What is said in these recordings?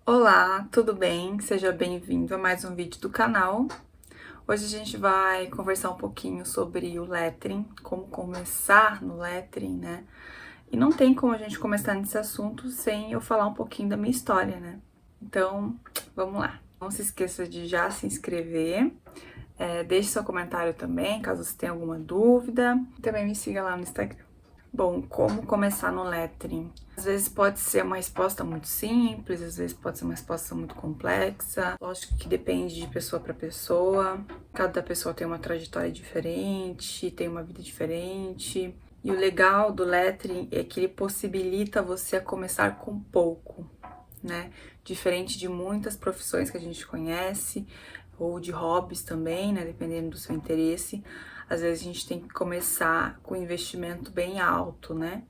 Olá, tudo bem? Seja bem-vindo a mais um vídeo do canal. Hoje a gente vai conversar um pouquinho sobre o lettering, como começar no lettering, né? E não tem como a gente começar nesse assunto sem eu falar um pouquinho da minha história, né? Então, vamos lá. Não se esqueça de já se inscrever, deixe seu comentário também, caso você tenha alguma dúvida. Também me siga lá no Instagram. Bom, como começar no lettering? Às vezes pode ser uma resposta muito simples, às vezes pode ser uma resposta muito complexa. Lógico que depende de pessoa para pessoa. Cada pessoa tem uma trajetória diferente, tem uma vida diferente. E o legal do lettering é que ele possibilita você a começar com pouco, né? Diferente de muitas profissões que a gente conhece, ou de hobbies também, né? Dependendo do seu interesse. Às vezes a gente tem que começar com um investimento bem alto, né?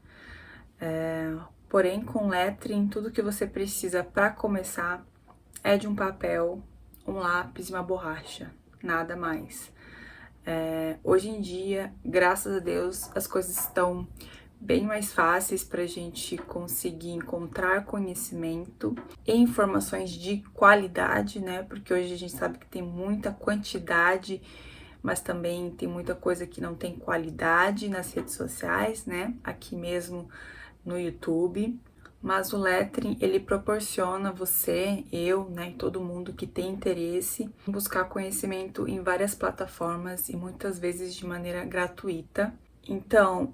Porém, com lettering, tudo que você precisa para começar é de um papel, um lápis e uma borracha, nada mais. Hoje em dia, graças a Deus, as coisas estão bem mais fáceis para a gente conseguir encontrar conhecimento e informações de qualidade, né? Porque hoje a gente sabe que tem muita quantidade, mas também tem muita coisa que não tem qualidade nas redes sociais, né? Aqui mesmo no YouTube. Mas o lettering, ele proporciona você, eu, né, e todo mundo que tem interesse em buscar conhecimento em várias plataformas e muitas vezes de maneira gratuita. Então,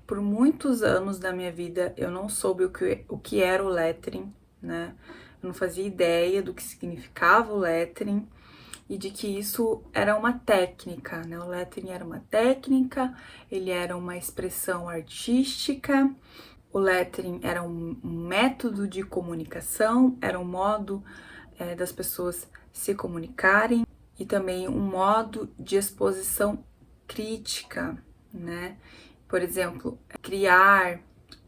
por muitos anos da minha vida eu não soube o que era o lettering, né? Eu não fazia ideia do que significava o lettering e de que isso era uma técnica, né? O lettering era uma técnica, ele era uma expressão artística, o lettering era um método de comunicação, era um modo das pessoas se comunicarem e também um modo de exposição crítica, né? Por exemplo, criar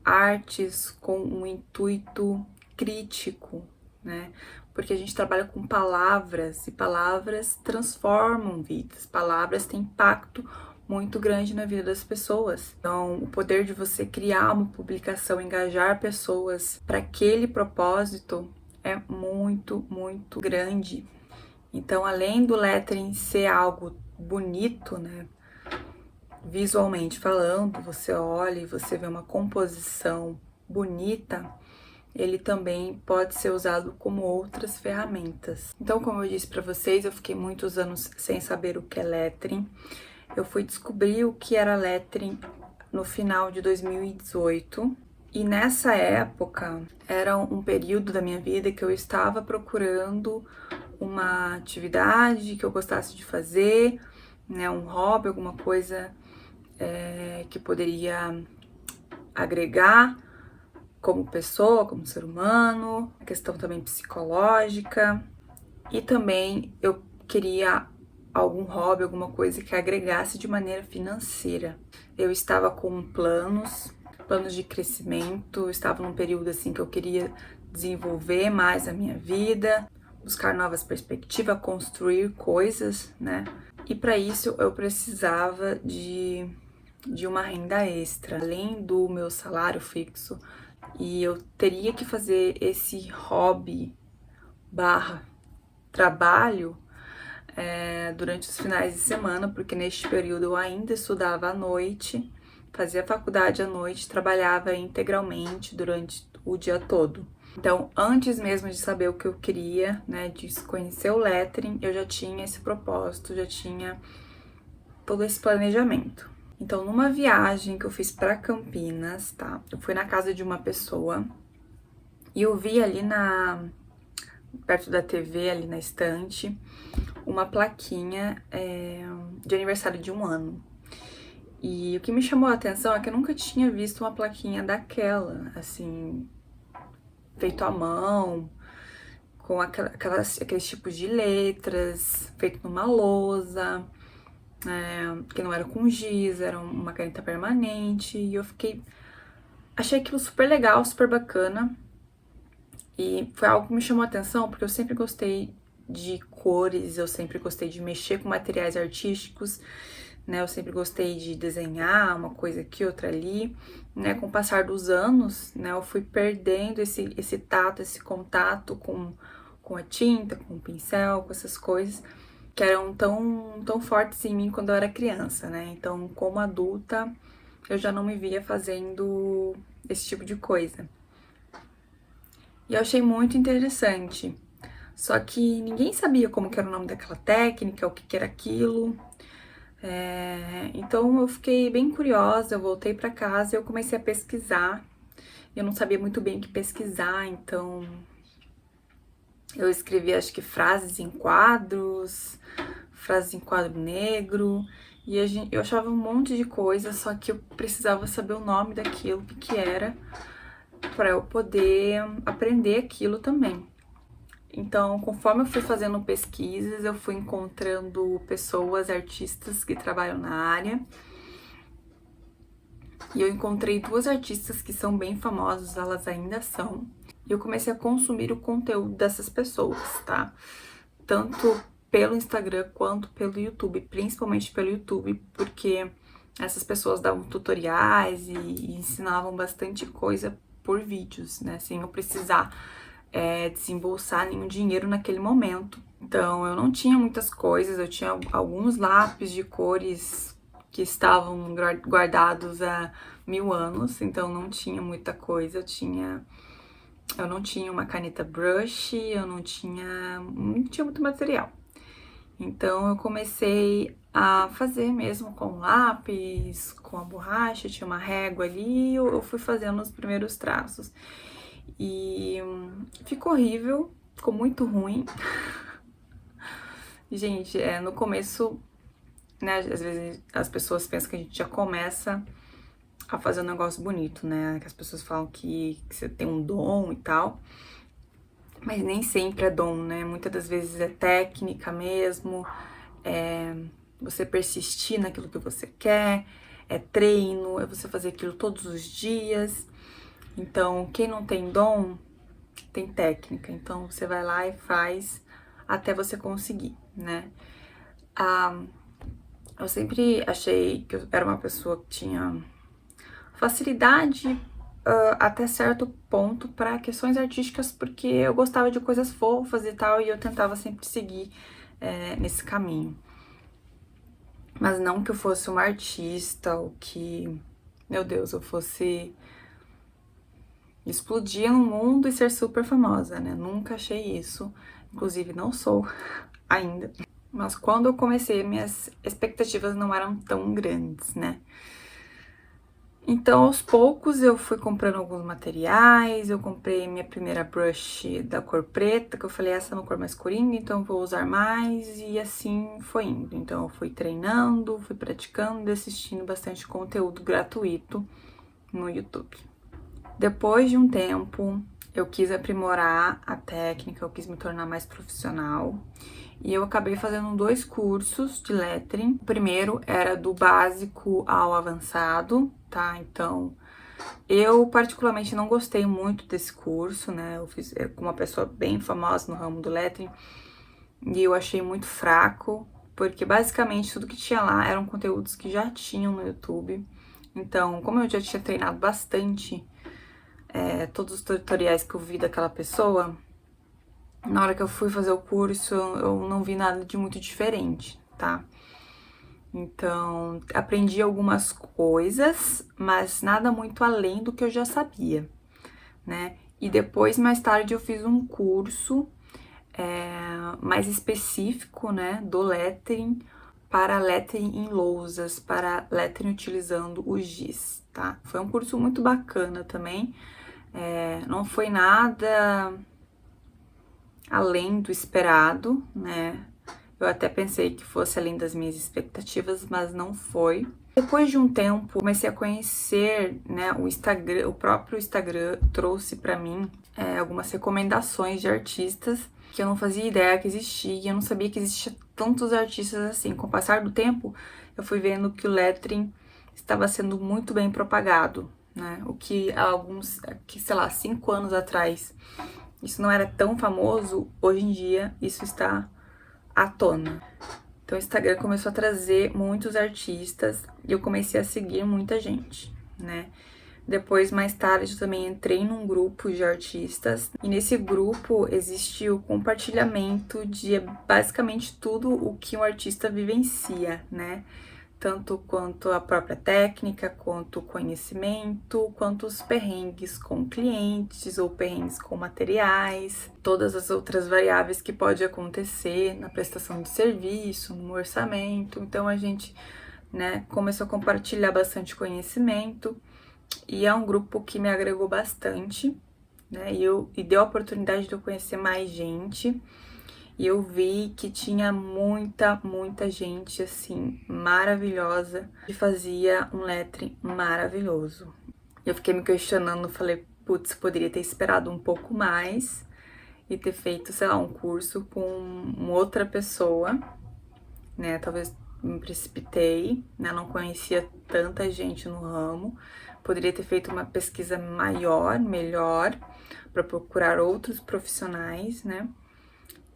artes com um intuito crítico, né? Porque a gente trabalha com palavras e palavras transformam vidas, palavras têm impacto muito grande na vida das pessoas. Então, o poder de você criar uma publicação, engajar pessoas para aquele propósito é muito, muito grande. Então, além do lettering ser algo bonito, né? Visualmente falando, você olha e você vê uma composição bonita, ele também pode ser usado como outras ferramentas. Então, como eu disse para vocês, eu fiquei muitos anos sem saber o que é lettering. Eu fui descobrir o que era lettering no final de 2018. E nessa época, era um período da minha vida que eu estava procurando uma atividade que eu gostasse de fazer, né, um hobby, alguma coisa que poderia agregar como pessoa, como ser humano, questão também psicológica. E também eu queria algum hobby, alguma coisa que agregasse de maneira financeira. Eu estava com planos de crescimento, estava num período assim que eu queria desenvolver mais a minha vida, buscar novas perspectivas, construir coisas, né? E para isso eu precisava de uma renda extra, além do meu salário fixo, e eu teria que fazer esse hobby barra trabalho durante os finais de semana, porque neste período eu ainda estudava à noite, fazia faculdade à noite, trabalhava integralmente durante o dia todo. Então, antes mesmo de saber o que eu queria, né, de conhecer o lettering, eu já tinha esse propósito, já tinha todo esse planejamento. Então, numa viagem que eu fiz para Campinas, tá? Eu fui na casa de uma pessoa e eu vi ali perto da TV, ali na estante, uma plaquinha de aniversário de 1 ano. E o que me chamou a atenção é que eu nunca tinha visto uma plaquinha daquela, assim, feito à mão, com aqueles tipos de letras, feito numa lousa, que não era com giz, era uma caneta permanente. E eu achei aquilo super legal, super bacana. E foi algo que me chamou a atenção, porque eu sempre gostei de cores, eu sempre gostei de mexer com materiais artísticos, né? Eu sempre gostei de desenhar uma coisa aqui, outra ali, né? Com o passar dos anos, né? Eu fui perdendo esse tato, esse contato com a tinta, com o pincel, com essas coisas que eram tão fortes em mim quando eu era criança, né? Então, como adulta, eu já não me via fazendo esse tipo de coisa. E eu achei muito interessante. Só que ninguém sabia como que era o nome daquela técnica, o que que era aquilo. Então eu fiquei bem curiosa, eu voltei para casa e eu comecei a pesquisar. Eu não sabia muito bem o que pesquisar, então eu escrevi acho que frases em quadros, frases em quadro negro, e eu achava um monte de coisa, só que eu precisava saber o nome daquilo, o que que era, para eu poder aprender aquilo também. Então, conforme eu fui fazendo pesquisas, eu fui encontrando pessoas, artistas que trabalham na área. E eu encontrei duas artistas que são bem famosas, elas ainda são. E eu comecei a consumir o conteúdo dessas pessoas, tá? Tanto pelo Instagram quanto pelo YouTube, principalmente pelo YouTube, porque essas pessoas davam tutoriais e ensinavam bastante coisa por vídeos, né? Sem eu precisar desembolsar nenhum dinheiro naquele momento. Então, eu não tinha muitas coisas, eu tinha alguns lápis de cores que estavam guardados há 1000 anos, então não tinha muita coisa, eu não tinha uma caneta brush, eu não tinha muito material. Então eu comecei a fazer mesmo com lápis, com a borracha, tinha uma régua ali, eu fui fazendo os primeiros traços. E ficou horrível, ficou muito ruim. Gente, no começo, né, às vezes as pessoas pensam que a gente já começa a fazer um negócio bonito, né? Que as pessoas falam que você tem um dom e tal. Mas nem sempre é dom, né? Muitas das vezes é técnica mesmo, é você persistir naquilo que você quer, é treino, é você fazer aquilo todos os dias. Então, quem não tem dom, tem técnica. Então, você vai lá e faz até você conseguir, né? Eu sempre achei que eu era uma pessoa que tinha facilidade até certo ponto para questões artísticas, porque eu gostava de coisas fofas e tal, e eu tentava sempre seguir nesse caminho. Mas não que eu fosse uma artista ou que, meu Deus, eu fosse explodir no mundo e ser super famosa, né? Nunca achei isso. Inclusive, não sou ainda. Mas quando eu comecei, minhas expectativas não eram tão grandes, né? Então, aos poucos, eu fui comprando alguns materiais, eu comprei minha primeira brush da cor preta, que eu falei, essa é uma cor mais coringa, então eu vou usar mais, e assim foi indo. Então, eu fui treinando, fui praticando e assistindo bastante conteúdo gratuito no YouTube. Depois de um tempo, eu quis aprimorar a técnica, eu quis me tornar mais profissional. E eu acabei fazendo 2 cursos de lettering. O primeiro era do básico ao avançado, tá? Então, eu particularmente não gostei muito desse curso, né? Eu fiz com uma pessoa bem famosa no ramo do lettering e eu achei muito fraco, porque basicamente tudo que tinha lá eram conteúdos que já tinham no YouTube. Então, como eu já tinha treinado bastante todos os tutoriais que eu vi daquela pessoa, na hora que eu fui fazer o curso, eu não vi nada de muito diferente, tá? Então, aprendi algumas coisas, mas nada muito além do que eu já sabia, né? E depois, mais tarde, eu fiz um curso mais específico, né, do lettering, para lettering em lousas, para lettering utilizando o giz, tá? Foi um curso muito bacana também, não foi nada além do esperado, né? Eu até pensei que fosse além das minhas expectativas, mas não foi. Depois de um tempo, comecei a conhecer, né, o Instagram, o próprio Instagram trouxe para mim algumas recomendações de artistas que eu não fazia ideia que existia, e eu não sabia que existia tantos artistas assim. Com o passar do tempo, eu fui vendo que o lettering estava sendo muito bem propagado, né? O que sei lá, 5 anos atrás isso não era tão famoso, hoje em dia isso está à tona. Então o Instagram começou a trazer muitos artistas e eu comecei a seguir muita gente, né? Depois, mais tarde, eu também entrei num grupo de artistas e nesse grupo existe o compartilhamento de basicamente tudo o que um artista vivencia, né? Tanto quanto a própria técnica, quanto o conhecimento, quanto os perrengues com clientes ou perrengues com materiais, todas as outras variáveis que pode acontecer na prestação de serviço, no orçamento. Então a gente, né, começou a compartilhar bastante conhecimento e é um grupo que me agregou bastante, né? E deu a oportunidade de eu conhecer mais gente. E eu vi que tinha muita gente, assim, maravilhosa, que fazia um lettering maravilhoso. Eu fiquei me questionando, falei, putz, poderia ter esperado um pouco mais e ter feito, sei lá, um curso com outra pessoa, né? Talvez me precipitei, né? Não conhecia tanta gente no ramo. Poderia ter feito uma pesquisa maior, melhor, para procurar outros profissionais, né?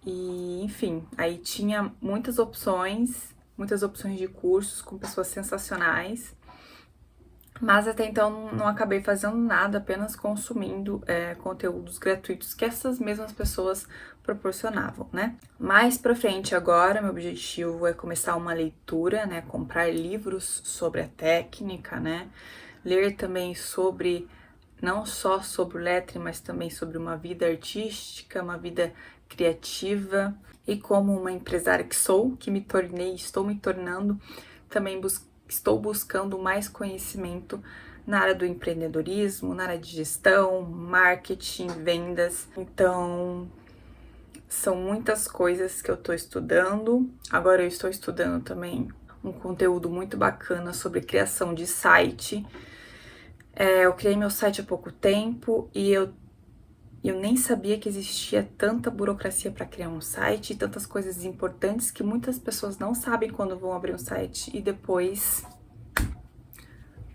E, enfim, aí tinha muitas opções de cursos com pessoas sensacionais, mas até então não acabei fazendo nada, apenas consumindo conteúdos gratuitos que essas mesmas pessoas proporcionavam, né? Mais pra frente agora, meu objetivo é começar uma leitura, né? Comprar livros sobre a técnica, né? Ler também sobre, não só sobre o lettering, mas também sobre uma vida artística, uma vida criativa. E como uma empresária que sou, que me tornei, estou me tornando, também estou buscando mais conhecimento na área do empreendedorismo, na área de gestão, marketing, vendas. Então, são muitas coisas que eu estou estudando. Agora eu estou estudando também um conteúdo muito bacana sobre criação de site. Eu criei meu site há pouco tempo e eu nem sabia que existia tanta burocracia para criar um site e tantas coisas importantes que muitas pessoas não sabem quando vão abrir um site e depois,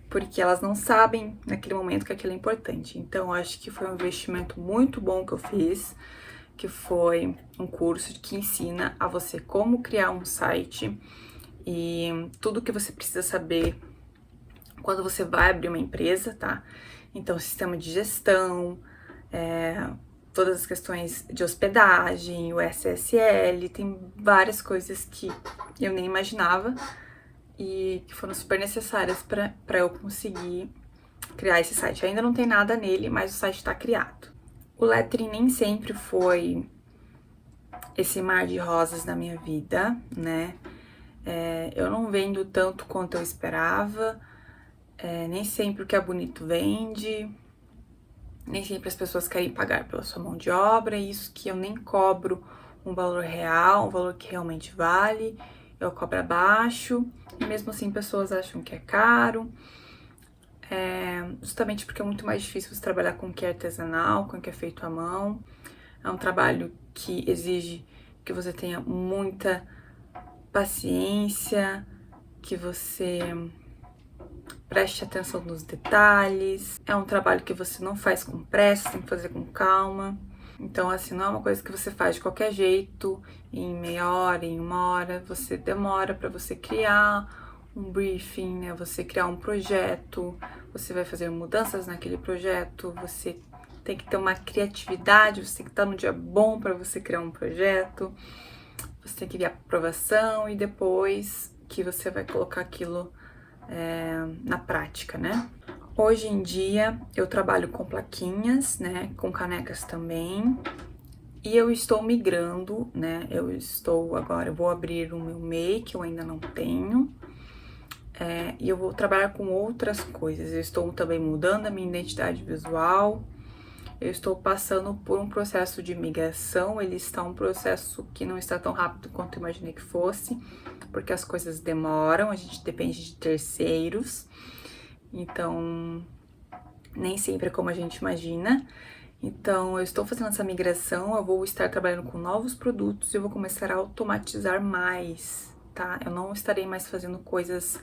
porque elas não sabem naquele momento que aquilo é importante. Então, eu acho que foi um investimento muito bom que eu fiz, que foi um curso que ensina a você como criar um site e tudo que você precisa saber quando você vai abrir uma empresa, tá? Então, sistema de gestão, todas as questões de hospedagem, o SSL, tem várias coisas que eu nem imaginava e que foram super necessárias para eu conseguir criar esse site. Ainda não tem nada nele, mas o site está criado. O lettering nem sempre foi esse mar de rosas na minha vida, né? Eu não vendo tanto quanto eu esperava, nem sempre o que é bonito vende, nem sempre as pessoas querem pagar pela sua mão de obra, isso que eu nem cobro um valor real, um valor que realmente vale, eu cobro abaixo, e mesmo assim pessoas acham que é caro, justamente porque é muito mais difícil você trabalhar com o que é artesanal, com o que é feito à mão, é um trabalho que exige que você tenha muita paciência, que você preste atenção nos detalhes. É um trabalho que você não faz com pressa, tem que fazer com calma. Então, assim, não é uma coisa que você faz de qualquer jeito, em meia hora, em uma hora. Você demora para você criar um briefing, né? Você criar um projeto, você vai fazer mudanças naquele projeto, você tem que ter uma criatividade, você tem que estar no dia bom para você criar um projeto, você tem que ver a aprovação e depois que você vai colocar aquilo na prática, né? Hoje em dia eu trabalho com plaquinhas, né? Com canecas também. E eu estou migrando, né? Eu vou abrir o meu MEI, que eu ainda não tenho. E eu vou trabalhar com outras coisas. Eu estou também mudando a minha identidade visual. Eu estou passando por um processo de migração. Ele está um processo que não está tão rápido quanto eu imaginei que fosse, porque as coisas demoram, a gente depende de terceiros, então nem sempre é como a gente imagina. Então eu estou fazendo essa migração, eu vou estar trabalhando com novos produtos e eu vou começar a automatizar mais, tá? Eu não estarei mais fazendo coisas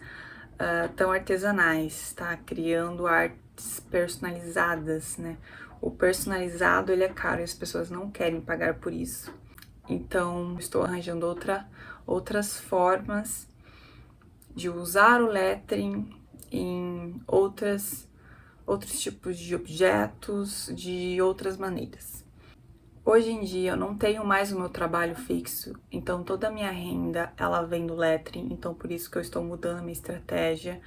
tão artesanais, tá? Criando artes personalizadas, né? O personalizado, ele é caro e as pessoas não querem pagar por isso. Então, estou arranjando outras formas de usar o lettering em outros tipos de objetos, de outras maneiras. Hoje em dia eu não tenho mais o meu trabalho fixo, então toda a minha renda ela vem do lettering, então por isso que eu estou mudando a minha estratégia,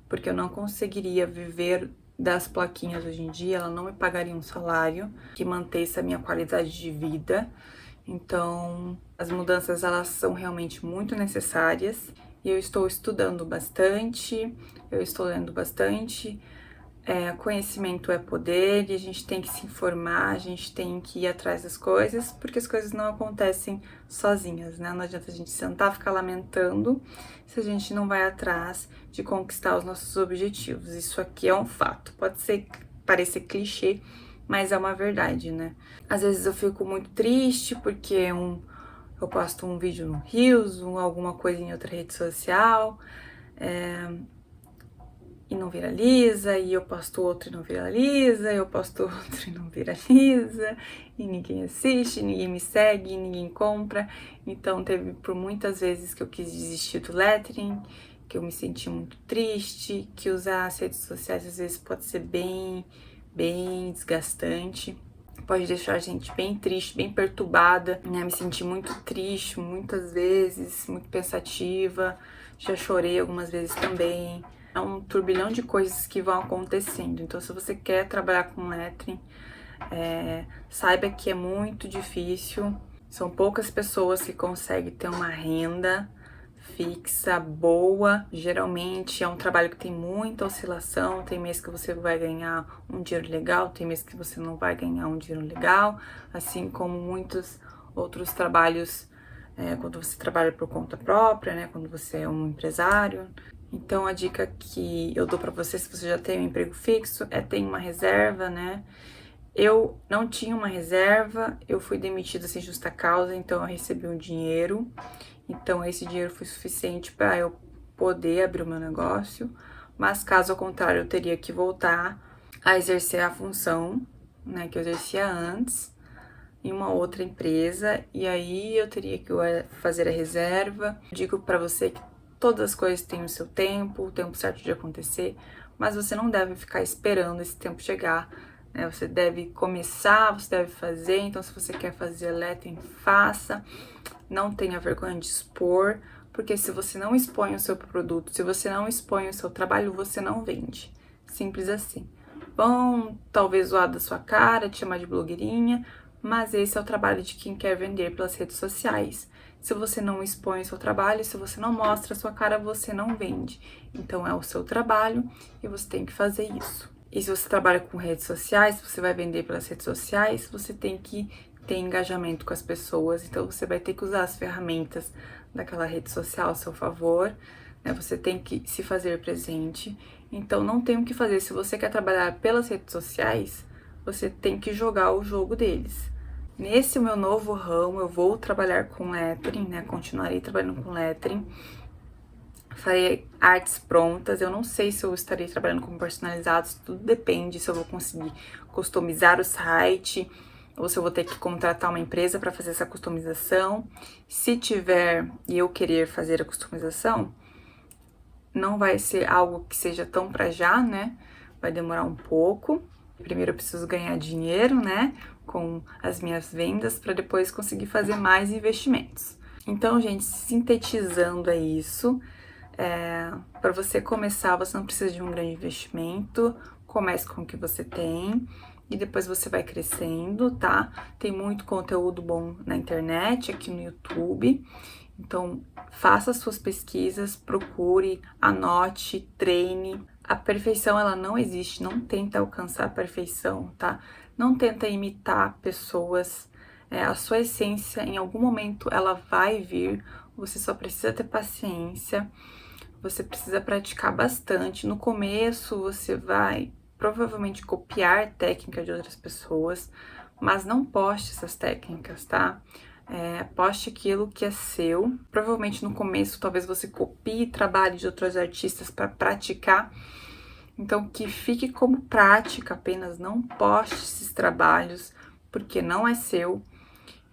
porque eu não conseguiria viver das plaquinhas hoje em dia, ela não me pagaria um salário que mantesse a minha qualidade de vida. Então, as mudanças elas são realmente muito necessárias e eu estou estudando bastante, eu estou lendo bastante. Conhecimento é poder e a gente tem que se informar, a gente tem que ir atrás das coisas, porque as coisas não acontecem sozinhas, né? Não adianta a gente sentar e ficar lamentando se a gente não vai atrás de conquistar os nossos objetivos. Isso aqui é um fato. Pode parecer clichê, mas é uma verdade, né? Às vezes eu fico muito triste porque eu posto um vídeo no Reels, alguma coisa em outra rede social, e não viraliza, e eu posto outro e não viraliza, eu posto outro e não viraliza, e ninguém assiste, ninguém me segue, ninguém compra. Então teve por muitas vezes que eu quis desistir do lettering, que eu me senti muito triste, que usar as redes sociais às vezes pode ser bem desgastante. Pode deixar a gente bem triste, bem perturbada, né? Me senti muito triste muitas vezes, muito pensativa, já chorei algumas vezes também. É um turbilhão de coisas que vão acontecendo. Então, se você quer trabalhar com lettering, saiba que é muito difícil. São poucas pessoas que conseguem ter uma renda fixa, boa. Geralmente é um trabalho que tem muita oscilação. Tem mês que você vai ganhar um dinheiro legal, tem mês que você não vai ganhar um dinheiro legal. Assim como muitos outros trabalhos, quando você trabalha por conta própria, né? Quando você é um empresário. Então, a dica que eu dou pra você, se você já tem um emprego fixo, é ter uma reserva, né? Eu não tinha uma reserva, eu fui demitida sem justa causa, então eu recebi um dinheiro. Então, esse dinheiro foi suficiente para eu poder abrir o meu negócio. Mas, caso ao contrário, eu teria que voltar a exercer a função, né, que eu exercia antes, em uma outra empresa. E aí, eu teria que fazer a reserva. Digo para você que todas as coisas têm o seu tempo, o tempo certo de acontecer, mas você não deve ficar esperando esse tempo chegar, né? Você deve começar, você deve fazer. Então, se você quer fazer lettering, faça. Não tenha vergonha de expor, porque se você não expõe o seu produto, se você não expõe o seu trabalho, você não vende. Simples assim. Vão talvez zoar da sua cara, te chamar de blogueirinha, mas esse é o trabalho de quem quer vender pelas redes sociais. Se você não expõe o seu trabalho, se você não mostra a sua cara, você não vende. Então é o seu trabalho e você tem que fazer isso. E se você trabalha com redes sociais, se você vai vender pelas redes sociais, você tem que ter engajamento com as pessoas. Então você vai ter que usar as ferramentas daquela rede social ao seu favor, né? Você tem que se fazer presente. Então não tem o que fazer. Se você quer trabalhar pelas redes sociais, você tem que jogar o jogo deles. Nesse meu novo ramo, eu vou trabalhar com lettering, né? Continuarei trabalhando com lettering. Farei artes prontas. Eu não sei se eu estarei trabalhando com personalizados, tudo depende se eu vou conseguir customizar o site ou se eu vou ter que contratar uma empresa para fazer essa customização. Se tiver e eu querer fazer a customização, não vai ser algo que seja tão para já, né? Vai demorar um pouco. Primeiro eu preciso ganhar dinheiro, né, com as minhas vendas, para depois conseguir fazer mais investimentos. Então, gente, sintetizando é isso. Para você começar, você não precisa de um grande investimento. Comece com o que você tem e depois você vai crescendo, tá? Tem muito conteúdo bom na internet, aqui no YouTube. Então, faça suas pesquisas, procure, anote, treine. A perfeição, ela não existe, não tenta alcançar a perfeição, tá? Não tenta imitar pessoas. A sua essência, em algum momento, ela vai vir. Você só precisa ter paciência. Você precisa praticar bastante. No começo, você vai provavelmente copiar técnica de outras pessoas, mas não poste essas técnicas, tá? Poste aquilo que é seu. Provavelmente no começo, talvez você copie trabalho de outros artistas para praticar. Então, que fique como prática apenas, não poste esses trabalhos, porque não é seu.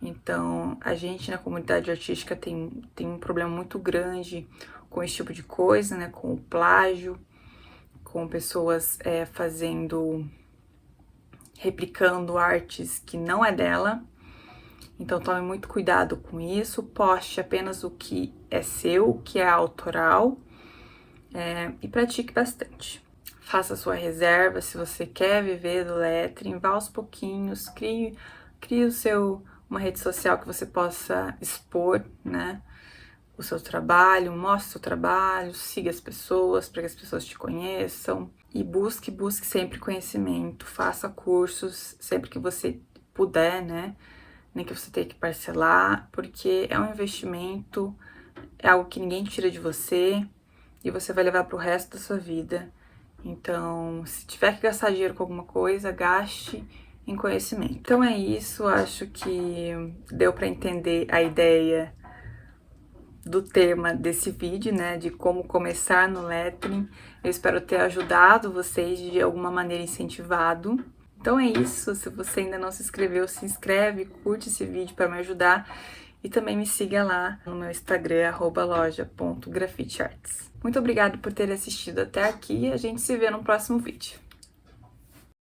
Então, a gente na comunidade artística tem um problema muito grande com esse tipo de coisa, né? Com o plágio, com pessoas replicando artes que não é dela. Então, tome muito cuidado com isso. Poste apenas o que é seu, o que é autoral, e pratique bastante. Faça sua reserva se você quer viver do lettering, vá aos pouquinhos, crie uma rede social que você possa expor, né, o seu trabalho, mostre o seu trabalho, siga as pessoas para que as pessoas te conheçam e busque sempre conhecimento, faça cursos sempre que você puder, né, nem que você tenha que parcelar, porque é um investimento, é algo que ninguém tira de você e você vai levar pro resto da sua vida. Então, se tiver que gastar dinheiro com alguma coisa, gaste em conhecimento. Então é isso, acho que deu para entender a ideia do tema desse vídeo, né, de como começar no lettering. Eu espero ter ajudado vocês de alguma maneira, incentivado. Então é isso, se você ainda não se inscreveu, se inscreve, curte esse vídeo para me ajudar e também me siga lá no meu Instagram, @loja.grafitearts. Muito obrigada por ter assistido até aqui e a gente se vê no próximo vídeo.